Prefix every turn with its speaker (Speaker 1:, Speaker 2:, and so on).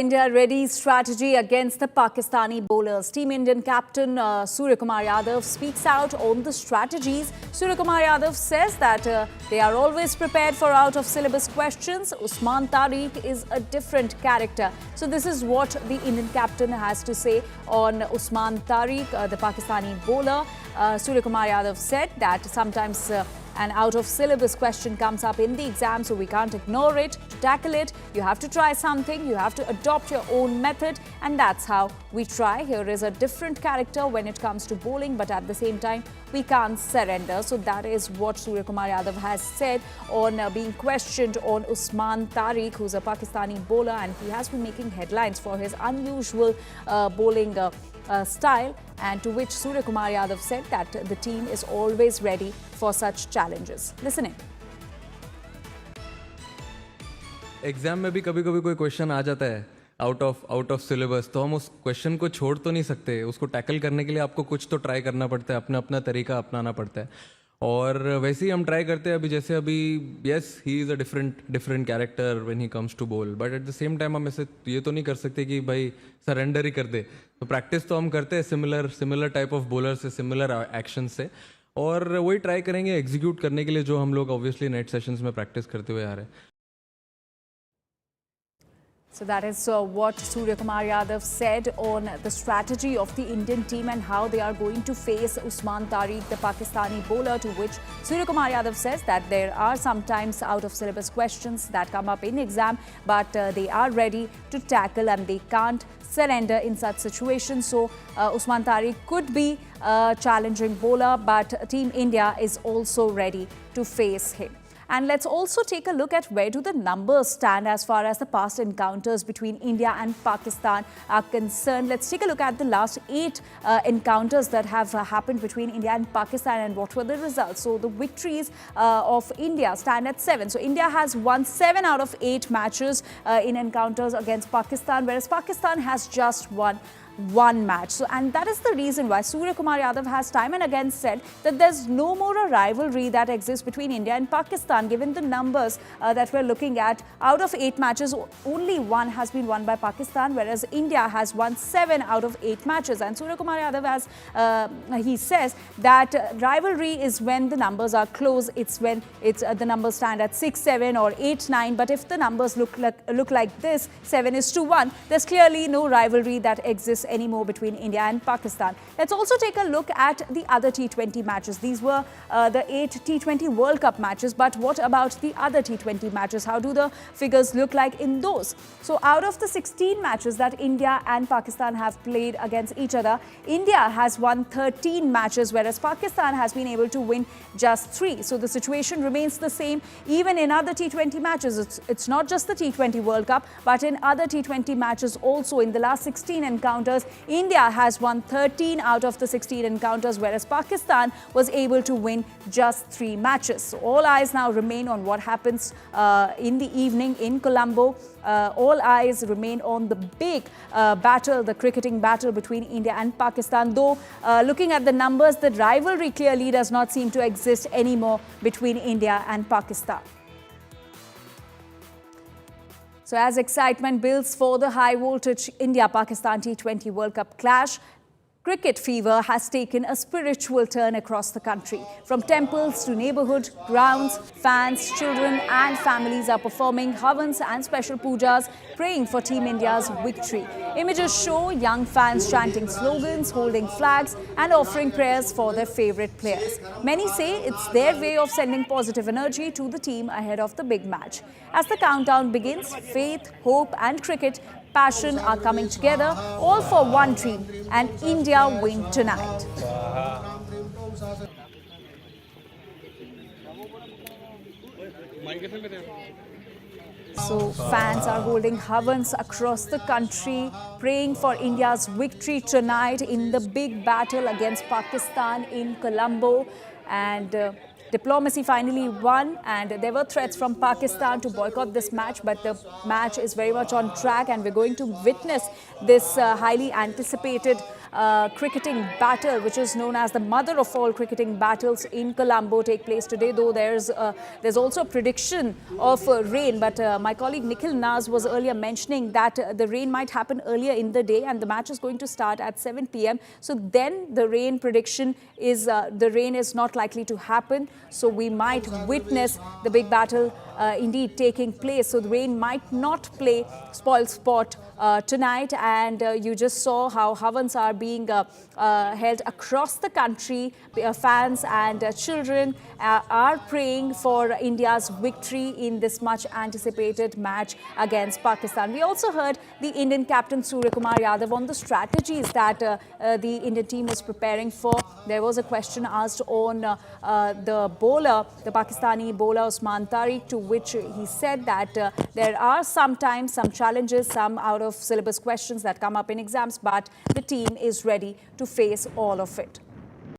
Speaker 1: India ready strategy against the Pakistani bowlers. Team Indian captain Surya Kumar Yadav speaks out on the strategies. Surya Kumar Yadav says that they are always prepared for out-of-syllabus questions. Usman Tariq is a different character. So this is what the Indian captain has to say on Usman Tariq, the Pakistani bowler. Surya Kumar Yadav said that sometimes an out-of-syllabus question comes up in the exam, so we can't ignore it. To tackle it, you have to try something, you have to adopt your own method, and that's how we try. Here is a different character when it comes to bowling, but at the same time, we can't surrender. So that is what Surya Kumar Yadav has said on being questioned on Usman Tariq, who's a Pakistani bowler, and he has been making headlines for his unusual bowling style, and to which Surya Kumar Yadav said that the team is always ready for such challenges. Listen in.
Speaker 2: Exam में भी कभी कभी कोई question आ जाता है out of syllabus, तो हम उस क्वेश्चन को छोड़ तो नहीं सकते. उसको टैकल करने के लिए आपको कुछ तो ट्राई करना पड़ता है, अपना अपना तरीका अपनाना पड़ता है. और वैसे ही हम ट्राई करते हैं. अभी yes he is a different character when he comes to bowl, but at the same time हम ऐसे ये तो नहीं कर सकते कि भाई सरेंडर ही कर दे. तो प्रैक्टिस तो हम करते हैं सिमिलर टाइप ऑफ बॉलर से, सिमिलर एक्शन से, और वही ट्राई करेंगे एग्जीक्यूट करने के लिए जो हम लोग ऑब्वियसली नेट सेशंस में प्रैक्टिस करते हुए आ रहे हैं.
Speaker 1: So that is what Surya Kumar Yadav said on the strategy of the Indian team and how they are going to face Usman Tariq, the Pakistani bowler, to which Surya Kumar Yadav says that there are sometimes out-of-syllabus questions that come up in exam, but they are ready to tackle and they can't surrender in such situations. So Usman Tariq could be a challenging bowler, but Team India is also ready to face him. And let's also take a look at where do the numbers stand as far as the past encounters between India and Pakistan are concerned. Let's take a look at the last 8 encounters that have happened between India and Pakistan and what were the results. So the victories of India stand at 7. So India has won 7 out of 8 matches in encounters against Pakistan, whereas Pakistan has just won 1 match. So, and that is the reason why Surya Kumar Yadav has time and again said that there's no more a rivalry that exists between India and Pakistan. Given the numbers that we're looking at, out of 8 matches, only 1 has been won by Pakistan, whereas India has won 7 out of 8 matches. And Surya Kumar Yadav he says that rivalry is when the numbers are close. It's when the numbers stand at 6-7 or 8-9. But if the numbers look like this, 7-1, there's clearly no rivalry that exists anymore between India and Pakistan. Let's also take a look at the other T20 matches. These were the 8 T20 World Cup matches, but what about the other T20 matches? How do the figures look like in those? So out of the 16 matches that India and Pakistan have played against each other, India has won 13 matches, whereas Pakistan has been able to win just 3. So the situation remains the same even in other T20 matches. It's not just the T20 World Cup, but in other T20 matches also. In the last 16 encounters, India has won 13 out of the 16 encounters, whereas Pakistan was able to win just 3 matches. So all eyes now remain on what happens in the evening in Colombo. All eyes remain on the big battle, the cricketing battle between India and Pakistan. Though looking at the numbers, the rivalry clearly does not seem to exist anymore between India and Pakistan. So as excitement builds for the high-voltage India-Pakistan T20 World Cup clash, cricket fever has taken a spiritual turn across the country. From temples to neighborhood grounds, fans, children and families are performing hawans and special pujas, praying for Team India's victory. Images show young fans chanting slogans, holding flags and offering prayers for their favorite players. Many say it's their way of sending positive energy to the team ahead of the big match. As the countdown begins, faith, hope and cricket passion are coming together, all for one dream, and India win tonight. So fans are holding hawans across the country, praying for India's victory tonight in the big battle against Pakistan in Colombo. And diplomacy finally won, and there were threats from Pakistan to boycott this match, but the match is very much on track and we're going to witness this highly anticipated cricketing battle, which is known as the mother of all cricketing battles in Colombo, take place today, though there's also a prediction of rain. But my colleague Nikhil Naz was earlier mentioning that the rain might happen earlier in the day, and the match is going to start at 7 p.m. So then the rain prediction is the rain is not likely to happen. So we might witness the big battle indeed taking place. So the rain might not play spoil sport tonight, and you just saw how hawans are being held across the country. Fans and children are praying for India's victory in this much anticipated match against Pakistan. We also heard the Indian captain Surya Kumar Yadav on the strategies that the Indian team was preparing for. There was a question asked on the bowler, the Pakistani bowler Usman Tariq, to which he said that there are sometimes some challenges, some out of syllabus questions that come up in exams, but the team is ready to face all of it.